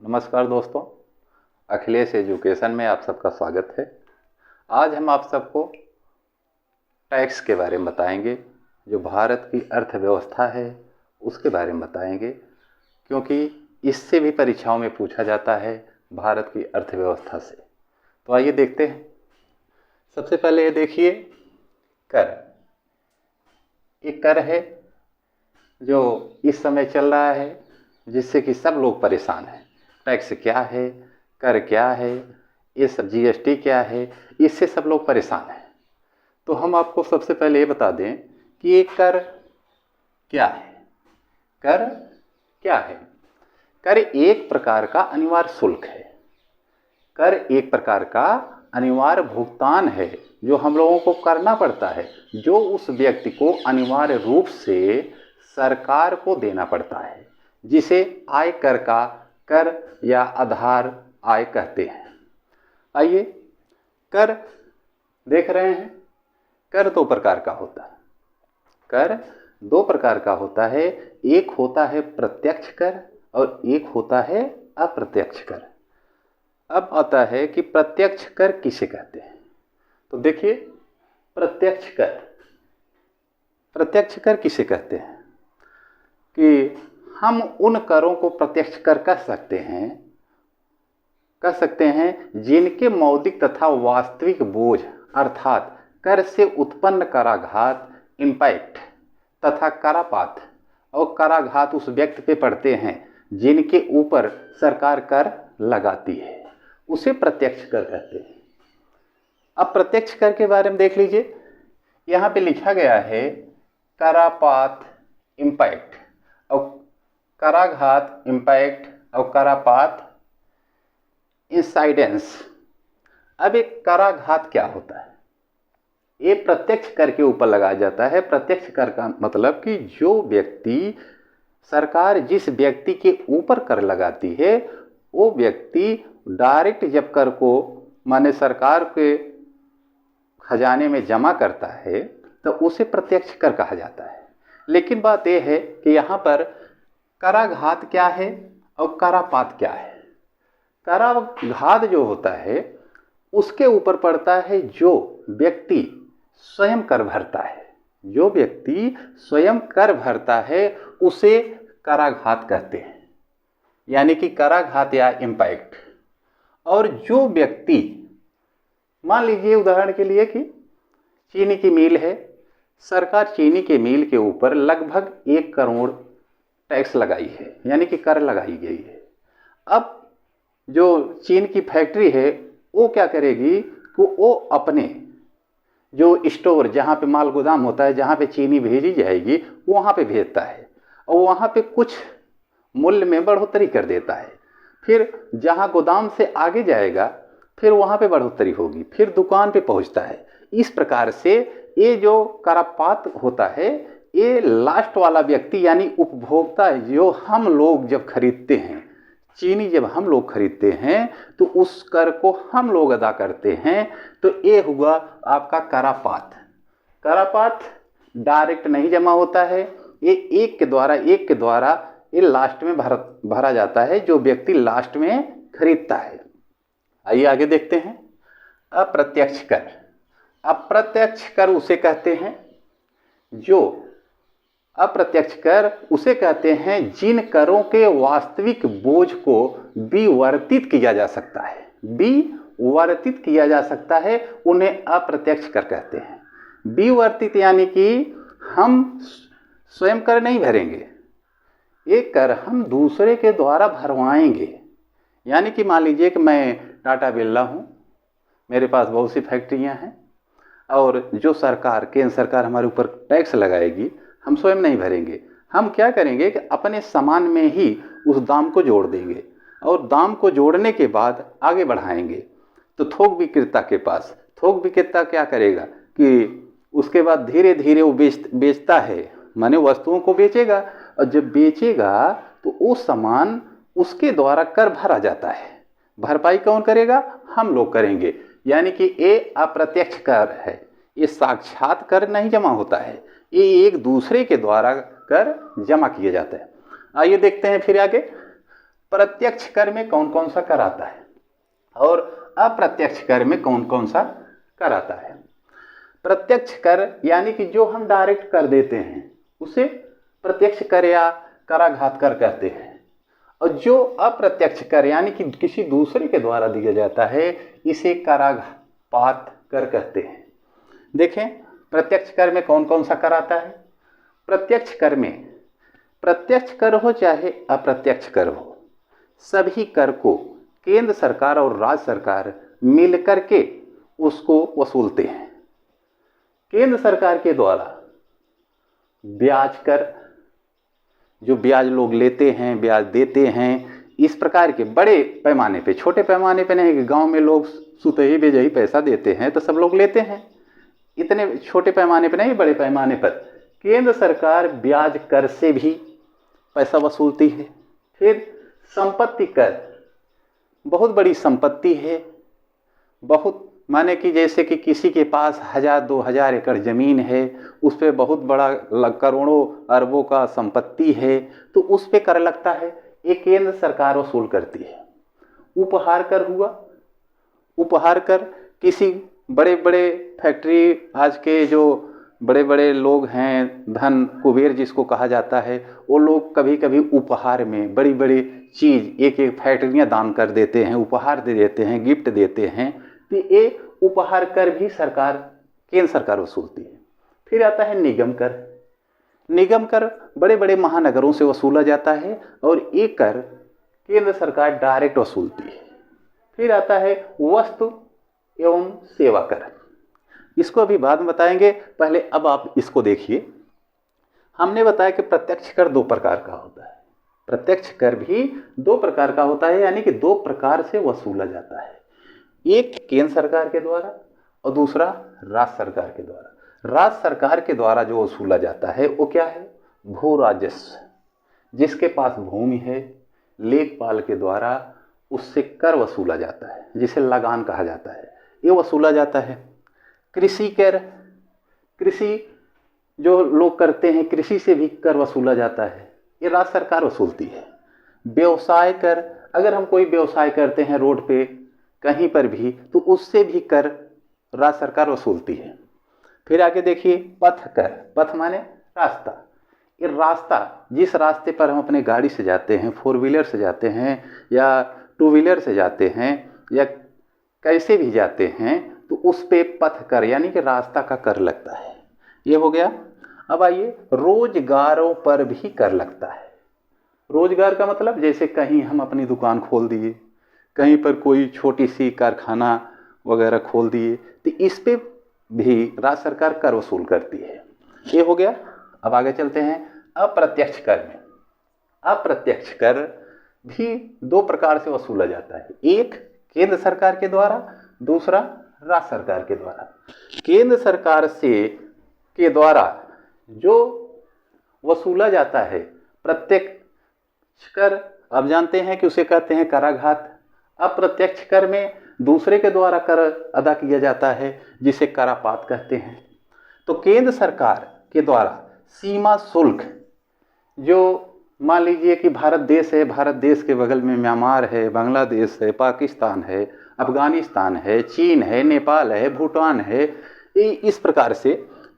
नमस्कार दोस्तों, अखिलेश एजुकेशन में आप सबका स्वागत है। आज हम आप सबको टैक्स के बारे में बताएंगे, जो भारत की अर्थव्यवस्था है उसके बारे में बताएंगे, क्योंकि इससे भी परीक्षाओं में पूछा जाता है भारत की अर्थव्यवस्था से। तो आइए देखते हैं। सबसे पहले ये देखिए, कर। एक कर है जो इस समय चल रहा है, जिससे कि सब लोग परेशान हैं। टैक्स क्या है, कर क्या है, ये सब जीएसटी क्या है, इससे सब लोग परेशान हैं। तो हम आपको सबसे पहले ये बता दें कि ये कर क्या है। कर क्या है? कर एक प्रकार का अनिवार्य शुल्क है। कर एक प्रकार का अनिवार्य भुगतान है जो हम लोगों को करना पड़ता है, जो उस व्यक्ति को अनिवार्य रूप से सरकार को देना पड़ता है, जिसे आय कर का कर या आधार आय कहते हैं। आइए, कर देख रहे हैं। कर दो प्रकार का होता है। कर दो प्रकार का होता है। एक होता है प्रत्यक्ष कर और एक होता है अप्रत्यक्ष कर। अब आता है कि प्रत्यक्ष कर किसे कहते हैं। तो देखिए, प्रत्यक्ष कर, प्रत्यक्ष कर किसे कहते हैं कि हम उन करों को प्रत्यक्ष कर कह सकते हैं जिनके मौद्रिक तथा वास्तविक बोझ अर्थात कर से उत्पन्न कराघात, इम्पैक्ट तथा करापात और कराघात उस व्यक्ति पे पड़ते हैं जिनके ऊपर सरकार कर लगाती है, उसे प्रत्यक्ष कर कहते हैं। अब प्रत्यक्ष कर के बारे में देख लीजिए। यहाँ पे लिखा गया है करापात, इम्पैक्ट और कराघात, इम्पैक्ट और करापात, इंसाइडेंस। अब एक कराघात क्या होता है? ये प्रत्यक्ष कर के ऊपर लगाया जाता है। प्रत्यक्ष कर का मतलब कि जो व्यक्ति, सरकार जिस व्यक्ति के ऊपर कर लगाती है, वो व्यक्ति डायरेक्ट जब कर को माने सरकार के खजाने में जमा करता है तो उसे प्रत्यक्ष कर कहा जाता है। लेकिन बात यह है कि यहाँ पर कराघात क्या है और करापात क्या है। कराघात जो होता है उसके ऊपर पड़ता है जो व्यक्ति स्वयं कर भरता है। जो व्यक्ति स्वयं कर भरता है उसे कराघात कहते हैं, यानी कि कराघात या इम्पैक्ट। और जो व्यक्ति, मान लीजिए उदाहरण के लिए कि चीनी की मिल है, सरकार चीनी के मिल के ऊपर लगभग 1 करोड़ टैक्स लगाई है, यानी कि कर लगाई गई है। अब जो चीन की फैक्ट्री है वो क्या करेगी कि वो अपने जो स्टोर, जहाँ पे माल गोदाम होता है, जहाँ पे चीनी भेजी जाएगी, वहाँ पे भेजता है और वहाँ पे कुछ मूल्य में बढ़ोतरी कर देता है। फिर जहाँ गोदाम से आगे जाएगा फिर वहाँ पे बढ़ोतरी होगी, फिर दुकान पे पहुँचता है। इस प्रकार से ये जो करापात होता है, ये लास्ट वाला व्यक्ति यानी उपभोक्ता, जो हम लोग जब खरीदते हैं चीनी, जब हम लोग खरीदते हैं तो उस कर को हम लोग अदा करते हैं। तो ये हुआ आपका करापात। करापात डायरेक्ट नहीं जमा होता है, ये एक के द्वारा ये लास्ट में भरा जाता है, जो व्यक्ति लास्ट में खरीदता है। आइए आगे देखते हैं। अप्रत्यक्ष कर। अप्रत्यक्ष कर उसे कहते हैं, जो अप्रत्यक्ष कर उसे कहते हैं जिन करों के वास्तविक बोझ को विवर्तित किया जा सकता है। विवर्तित किया जा सकता है, उन्हें अप्रत्यक्ष कर कहते हैं। विवर्तित यानी कि हम स्वयं कर नहीं भरेंगे, ये कर हम दूसरे के द्वारा भरवाएंगे। यानी कि मान लीजिए कि मैं टाटा बिरला हूँ, मेरे पास बहुत सी फैक्ट्रियाँ हैं और जो सरकार, केंद्र सरकार हमारे ऊपर टैक्स लगाएगी, हम स्वयं नहीं भरेंगे। हम क्या करेंगे कि अपने सामान में ही उस दाम को जोड़ देंगे और दाम को जोड़ने के बाद आगे बढ़ाएंगे। तो थोक विक्रेता के पास, थोक विक्रेता क्या करेगा कि उसके बाद धीरे धीरे वो बेचता है, माने वस्तुओं को बेचेगा, और जब बेचेगा तो वो सामान उसके द्वारा कर भरा जाता है। भरपाई कौन करेगा? हम लोग करेंगे। यानी कि ये अप्रत्यक्ष कर है, ये साक्षात कर नहीं जमा होता है, ये एक दूसरे के द्वारा कर जमा किया जाता है। आइए देखते हैं फिर आगे। प्रत्यक्ष कर में कौन कौन सा कर आता है और अप्रत्यक्ष कर में कौन कौन सा कर आता है। प्रत्यक्ष कर यानी कि जो हम डायरेक्ट कर देते हैं उसे प्रत्यक्ष कर या कराघात कर कहते हैं, और जो अप्रत्यक्ष कर यानी कि किसी दूसरे के द्वारा दिया जाता है इसे कराघात कर कहते हैं। देखें प्रत्यक्ष कर में कौन कौन सा कर आता है। प्रत्यक्ष कर में प्रत्यक्ष कर हो चाहे अप्रत्यक्ष कर हो, सभी कर को केंद्र सरकार और राज्य सरकार मिलकर के उसको वसूलते हैं। केंद्र सरकार के द्वारा ब्याज कर, जो ब्याज लोग लेते हैं, ब्याज देते हैं, इस प्रकार के बड़े पैमाने पे, छोटे पैमाने पे नहीं कि गांव में लोग सुतही बेजही पैसा देते हैं तो सब लोग लेते हैं, इतने छोटे पैमाने पे नहीं, बड़े पैमाने पर केंद्र सरकार ब्याज कर से भी पैसा वसूलती है। फिर संपत्ति कर, बहुत बड़ी संपत्ति है, बहुत माने कि जैसे कि किसी के पास 1000-2000 एकड़ ज़मीन है, उस पर बहुत बड़ा करोड़ों अरबों का संपत्ति है, तो उस पर कर लगता है, ये केंद्र सरकार वसूल करती है। उपहार कर हुआ, उपहार कर किसी बड़े बड़े फैक्ट्री, आज के जो बड़े बड़े लोग हैं, धन कुबेर जिसको कहा जाता है, वो लोग कभी कभी उपहार में बड़ी बड़ी चीज़, एक एक फैक्ट्रियाँ दान कर देते हैं, उपहार दे देते हैं, गिफ्ट देते हैं, तो ये उपहार कर भी सरकार, केंद्र सरकार वसूलती है। फिर आता है निगम कर। निगम कर बड़े बड़े महानगरों से वसूला जाता है और ये कर केंद्र सरकार डायरेक्ट वसूलती है। फिर आता है वस्तु एवं सेवा कर, इसको अभी बाद में बताएंगे, पहले अब आप इसको देखिए। हमने बताया कि प्रत्यक्ष कर 2 प्रकार का होता है, प्रत्यक्ष कर भी 2 प्रकार का होता है, यानी कि 2 प्रकार से वसूला जाता है, एक केंद्र सरकार के द्वारा और दूसरा राज्य सरकार के द्वारा। राज्य सरकार के द्वारा जो वसूला जाता है वो क्या है, भू राजस्व। जिसके पास भूमि है, लेखपाल के द्वारा उससे कर वसूला जाता है, जिसे लगान कहा जाता है, ये वसूला जाता है। कृषि कर, कृषि जो लोग करते हैं, कृषि से भी कर वसूला जाता है, ये राज्य सरकार वसूलती है। व्यवसाय कर, अगर हम कोई व्यवसाय करते हैं रोड पे कहीं पर भी, तो उससे भी कर राज्य सरकार वसूलती है। फिर आगे देखिए पथ कर, पथ माने रास्ता, ये रास्ता जिस रास्ते पर हम अपने गाड़ी से जाते हैं, 4 व्हीलर से जाते हैं या 2 व्हीलर से जाते हैं या कैसे भी जाते हैं, तो उस पे पथ कर यानी कि रास्ता का कर लगता है, ये हो गया। अब आइए रोजगारों पर भी कर लगता है। रोजगार का मतलब जैसे कहीं हम अपनी दुकान खोल दिए, कहीं पर कोई छोटी सी कारखाना वगैरह खोल दिए, तो इस पे भी राज्य सरकार कर वसूल करती है, ये हो गया। अब आगे चलते हैं अप्रत्यक्ष कर में। अप्रत्यक्ष कर भी 2 प्रकार से वसूला जाता है, एक केंद्र सरकार के द्वारा, दूसरा राज्य सरकार के द्वारा। केंद्र सरकार से के द्वारा जो वसूला जाता है प्रत्यक्ष कर, अब जानते हैं कि उसे कहते हैं कराघात। अप्रत्यक्ष कर में दूसरे के द्वारा कर अदा किया जाता है, जिसे करापात कहते हैं। तो केंद्र सरकार के द्वारा सीमा शुल्क, जो मान लीजिए कि भारत देश है, भारत देश के बगल में म्यांमार है, बांग्लादेश है, पाकिस्तान है, अफगानिस्तान है, चीन है, नेपाल है, भूटान है, इस प्रकार से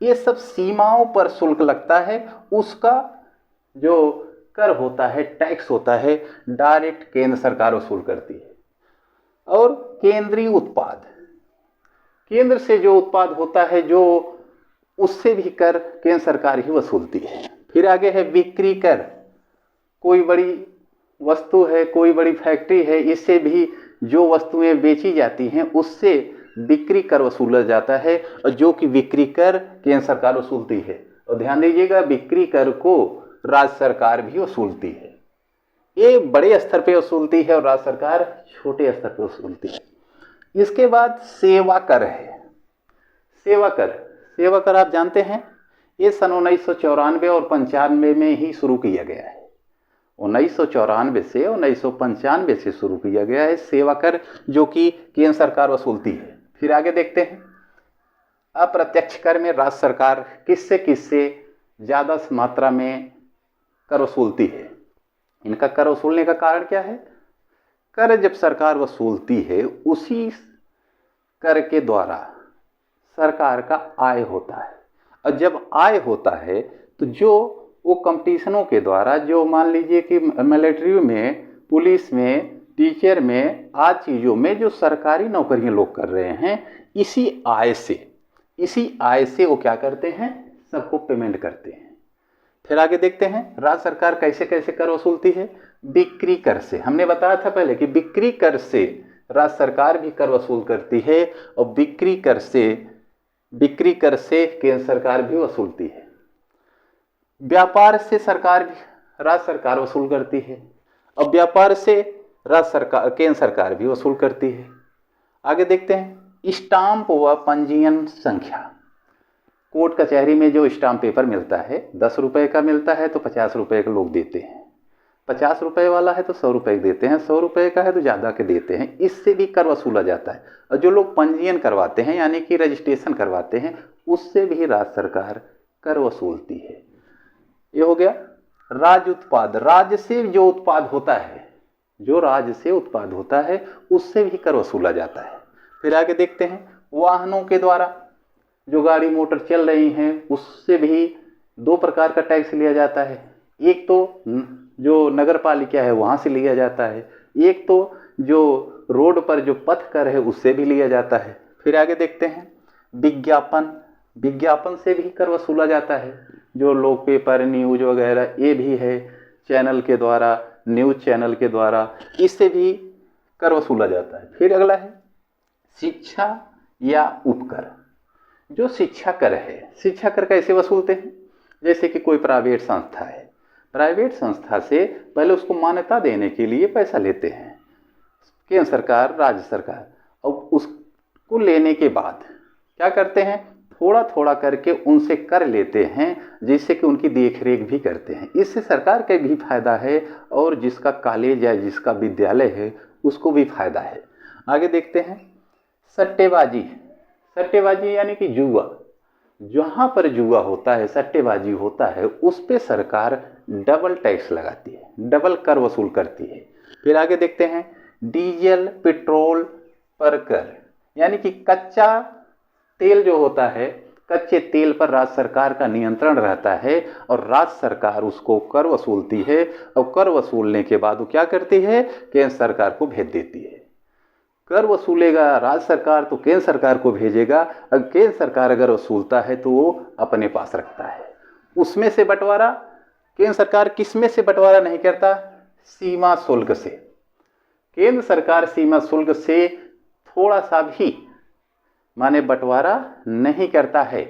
ये सब सीमाओं पर शुल्क लगता है, उसका जो कर होता है, टैक्स होता है, डायरेक्ट केंद्र सरकार वसूल करती है। और केंद्रीय उत्पाद, केंद्र से जो उत्पाद होता है जो उससे भी कर केंद्र सरकार ही वसूलती है। फिर आगे है बिक्री कर, कोई बड़ी वस्तु है, कोई बड़ी फैक्ट्री है, इससे भी जो वस्तुएं बेची जाती हैं उससे बिक्री कर वसूला जाता है, और जो कि बिक्री कर केंद्र सरकार वसूलती है। और ध्यान दीजिएगा बिक्री कर को राज्य सरकार भी वसूलती है, ये बड़े स्तर पे वसूलती है और राज्य सरकार छोटे स्तर पे वसूलती है। इसके बाद सेवा कर है। सेवा कर, सेवा कर आप जानते हैं ये सन 1994 और 95 में ही शुरू किया गया है। 1994 से 1995 से शुरू किया गया है सेवा कर, जो कि केंद्र सरकार वसूलती है। फिर आगे देखते हैं अप्रत्यक्ष कर में राज्य सरकार किससे किससे ज़्यादा मात्रा में कर वसूलती है। इनका कर वसूलने का कारण क्या है? कर जब सरकार वसूलती है उसी कर के द्वारा सरकार का आय होता है, और जब आय होता है तो जो वो कंपटीशनों के द्वारा, जो मान लीजिए कि मिलिट्री में, पुलिस में, टीचर में, आज चीज़ों में जो सरकारी नौकरियां लोग कर रहे हैं, इसी आय से वो क्या करते हैं? सबको पेमेंट करते हैं। फिर आगे देखते हैं राज्य सरकार कैसे कैसे कर वसूलती है। बिक्री कर से, हमने बताया था पहले कि बिक्री कर से राज्य सरकार भी कर वसूल करती है, और बिक्री कर से केंद्र सरकार भी वसूलती है। व्यापार से राज्य सरकार वसूल करती है, और व्यापार से केंद्र सरकार भी वसूल करती है। आगे देखते हैं स्टाम्प व पंजीयन संख्या। कोर्ट कचहरी में जो स्टाम्प पेपर मिलता है 10 रुपए का मिलता है तो 50 रुपए के लोग देते हैं, 50 रुपए वाला है तो 100 रुपए देते हैं, 100 रुपए का है तो ज़्यादा के देते हैं। इससे भी कर वसूला जाता है। और जो लोग पंजीयन करवाते हैं यानी कि रजिस्ट्रेशन करवाते हैं, उससे भी राज्य सरकार कर वसूलती है। ये हो गया राज्य उत्पाद। राज्य से जो उत्पाद होता है उससे भी कर वसूला जाता है। फिर आगे देखते हैं वाहनों के द्वारा, जो गाड़ी मोटर चल रही हैं उससे भी 2 प्रकार का टैक्स लिया जाता है। एक तो जो नगर पालिका है वहाँ से लिया जाता है, एक तो जो रोड पर जो पथ कर है उससे भी लिया जाता है। फिर आगे देखते हैं विज्ञापन से भी कर वसूला जाता है। जो लोग पेपर, न्यूज वगैरह ये भी है, चैनल के द्वारा, न्यूज चैनल के द्वारा, इससे भी कर वसूला जाता है। फिर अगला है शिक्षा या उपकर। जो शिक्षा कर है, शिक्षा कर कैसे वसूलते हैं? जैसे कि कोई प्राइवेट संस्था है, प्राइवेट संस्था से पहले उसको मान्यता देने के लिए पैसा लेते हैं केंद्र सरकार, राज्य सरकार, और उसको लेने के बाद क्या करते हैं? थोड़ा थोड़ा करके उनसे कर लेते हैं, जिससे कि उनकी देखरेख भी करते हैं। इससे सरकार का भी फायदा है और जिसका कॉलेज या जिसका विद्यालय है उसको भी फायदा है। आगे देखते हैं सट्टेबाजी यानी कि जुआ। जहाँ पर जुआ होता है, सट्टेबाजी होता है, उस पे सरकार डबल टैक्स लगाती है, डबल कर वसूल करती है। फिर आगे देखते हैं डीजल पेट्रोल पर कर, यानी कि कच्चा तेल जो होता है, कच्चे तेल पर राज्य सरकार का नियंत्रण रहता है और राज्य सरकार उसको कर वसूलती है, और कर वसूलने के बाद वो क्या करती है? केंद्र सरकार को भेज देती है। कर वसूलेगा राज्य सरकार तो केंद्र सरकार को भेजेगा, और केंद्र सरकार अगर वसूलता है तो वो अपने पास रखता है। उसमें से बंटवारा केंद्र सरकार किस में से बंटवारा नहीं करता? सीमा शुल्क से। केंद्र सरकार सीमा शुल्क से थोड़ा सा भी माने बंटवारा नहीं करता है।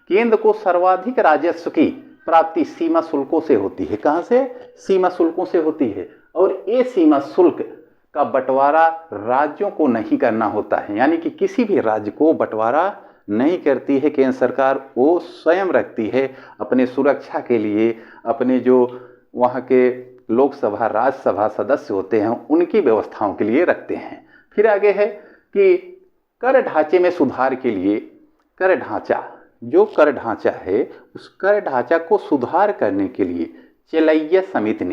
केंद्र को सर्वाधिक राजस्व की प्राप्ति सीमा शुल्कों से होती है। कहाँ से? सीमा शुल्कों से होती है। और ये सीमा शुल्क का बंटवारा राज्यों को नहीं करना होता है, यानी कि किसी भी राज्य को बंटवारा नहीं करती है केंद्र सरकार, वो स्वयं रखती है अपने सुरक्षा के लिए, अपने जो वहाँ के लोकसभा, राज्यसभा सदस्य होते हैं उनकी व्यवस्थाओं के लिए रखते हैं। फिर आगे है कि कर ढांचे में सुधार के लिए, कर ढांचा, जो कर ढांचा है उस कर ढांचा को सुधार करने के लिए चेलैया समिति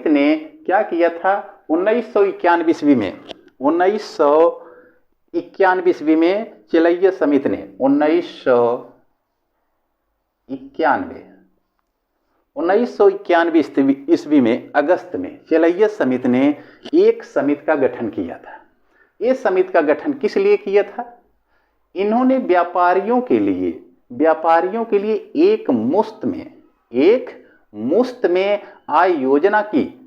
ने क्या किया था? 1991 ईस्वी में, 1991 में चेलैया समिति ने 1991 ईस्वी में अगस्त में चेलैया समिति ने एक समिति का गठन किया था। ये समिति का गठन किस लिए किया था? इन्होंने व्यापारियों के लिए एक मुफ्त में आय योजना की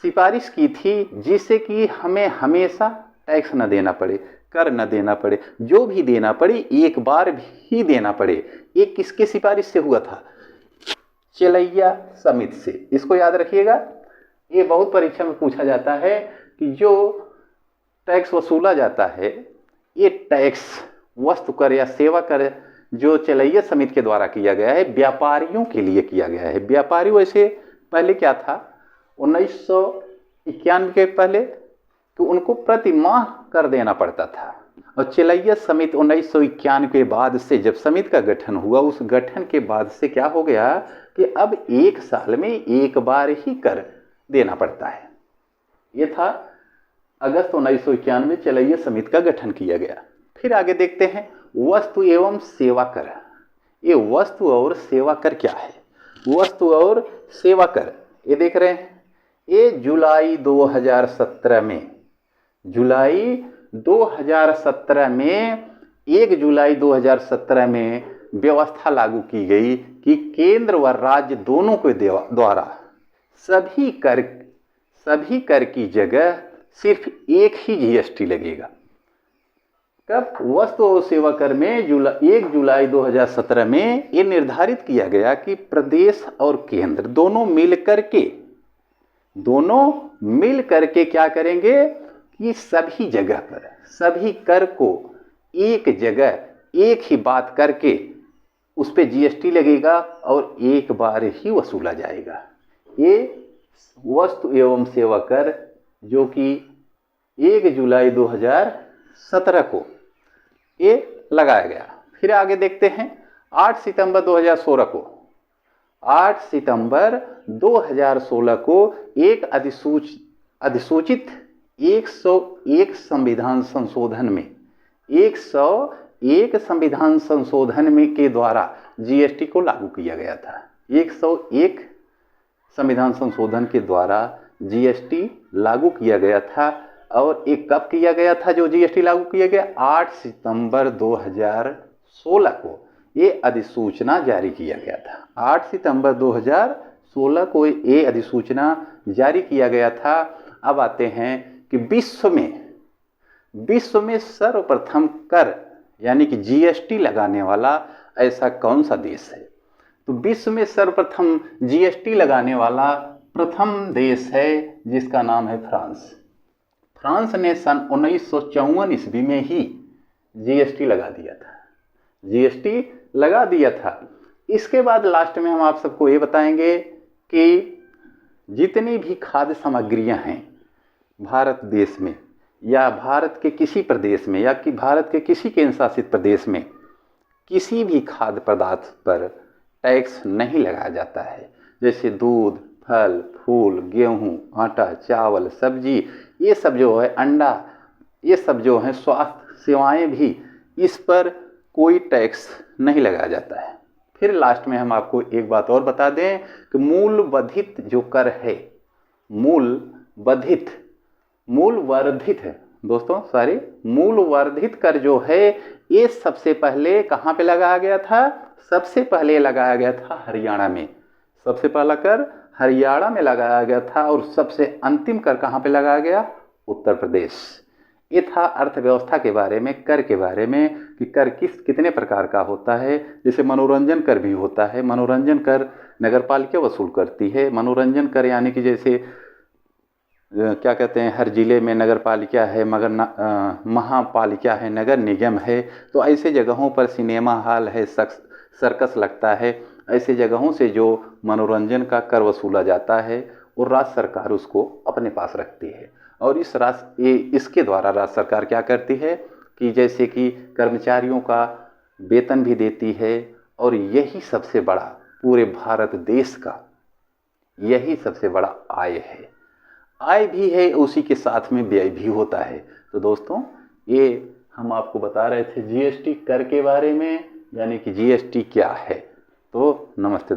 सिफारिश की थी, जिससे कि हमें हमेशा टैक्स न देना पड़े, कर न देना पड़े, जो भी देना पड़े एक बार भी देना पड़े। ये किसके सिफारिश से हुआ था? चेलैया समिति से। इसको याद रखिएगा, ये बहुत परीक्षा में पूछा जाता है कि जो टैक्स वसूला जाता है, ये टैक्स वस्तु कर या सेवा कर जो चेलैया समिति के द्वारा किया गया है, व्यापारियों के लिए किया गया है। व्यापारी वैसे पहले क्या था 1991 के पहले, तो उनको प्रति माह कर देना पड़ता था। और चेलैया समिति 1991 के बाद से जब समिति का गठन हुआ, उस गठन के बाद से क्या हो गया कि अब एक साल में एक बार ही कर देना पड़ता है। ये था अगस्त 1991 चलैया समिति का गठन किया गया। फिर आगे देखते हैं वस्तु एवं सेवा कर। ये वस्तु और सेवा कर क्या है? वस्तु और सेवा कर ये देख रहे हैं, ये जुलाई 2017 में 1 जुलाई 2017 में व्यवस्था लागू की गई कि केंद्र व राज्य दोनों के द्वारा सभी कर की जगह सिर्फ एक ही जीएसटी लगेगा। कब? वस्तु और सेवा कर में 1 जुलाई 2017 में ये निर्धारित किया गया कि प्रदेश और केंद्र दोनों मिल करके क्या करेंगे कि सभी जगह पर सभी कर को एक जगह एक ही बात करके उस पे जीएसटी लगेगा और एक बार ही वसूला जाएगा। ये वस्तु एवं सेवा कर जो कि 1 जुलाई 2017 को ये लगाया गया। फिर आगे देखते हैं 8 सितंबर 2016 को एक अधिसूचित 101 संविधान संशोधन में के द्वारा जीएसटी को लागू किया गया था। 101 संविधान संशोधन के द्वारा जीएसटी लागू किया गया था। और एक कब किया गया था जो जीएसटी लागू किया गया? 8 सितंबर 2016 को ये अधिसूचना जारी किया गया था। 8 सितंबर 2016 को ये अधिसूचना जारी किया गया था। अब आते हैं कि विश्व में सर्वप्रथम कर यानी कि जीएसटी लगाने वाला ऐसा कौन सा देश है? तो विश्व में सर्वप्रथम जीएसटी लगाने वाला प्रथम देश है जिसका नाम है फ्रांस। फ्रांस ने सन 1954 ईस्वी में ही जीएसटी लगा दिया था। इसके बाद लास्ट में हम आप सबको ये बताएंगे कि जितनी भी खाद्य सामग्रियां हैं भारत देश में या भारत के किसी प्रदेश में या कि भारत के किसी केंद्र शासित प्रदेश में किसी भी खाद्य पदार्थ पर टैक्स नहीं लगाया जाता है। जैसे दूध, फल, फूल, गेहूं, आटा, चावल, सब्जी, ये सब जो है, अंडा, ये सब जो है, स्वास्थ्य सेवाएं भी, इस पर कोई टैक्स नहीं लगाया जाता है। फिर लास्ट में हम आपको एक बात और बता दें कि मूल वर्धित जो कर है, मूल वर्धित कर जो है ये सबसे पहले कहाँ पे लगाया गया था? सबसे पहले लगाया गया था हरियाणा में। सबसे पहला कर हरियाणा में लगाया गया था और सबसे अंतिम कर कहाँ पे लगाया गया? उत्तर प्रदेश। ये था अर्थव्यवस्था के बारे में, कर के बारे में कि कर कितने प्रकार का होता है। जैसे मनोरंजन कर भी होता है। मनोरंजन कर नगरपालिका वसूल करती है। मनोरंजन कर यानी कि जैसे क्या कहते हैं, हर जिले में नगर पालिका है, मगर महापालिका है, नगर निगम है, तो ऐसे जगहों पर सिनेमा हॉल है, सर्कस लगता है, ऐसे जगहों से जो मनोरंजन का कर वसूला जाता है और राज्य सरकार उसको अपने पास रखती है। और इसके द्वारा राज्य सरकार क्या करती है कि जैसे कि कर्मचारियों का वेतन भी देती है। और यही सबसे बड़ा, पूरे भारत देश का यही सबसे बड़ा आय है। आय भी है, उसी के साथ में व्यय भी होता है। तो दोस्तों, ये हम आपको बता रहे थे जीएसटी कर के बारे में, यानी कि जीएसटी क्या है। तो नमस्ते।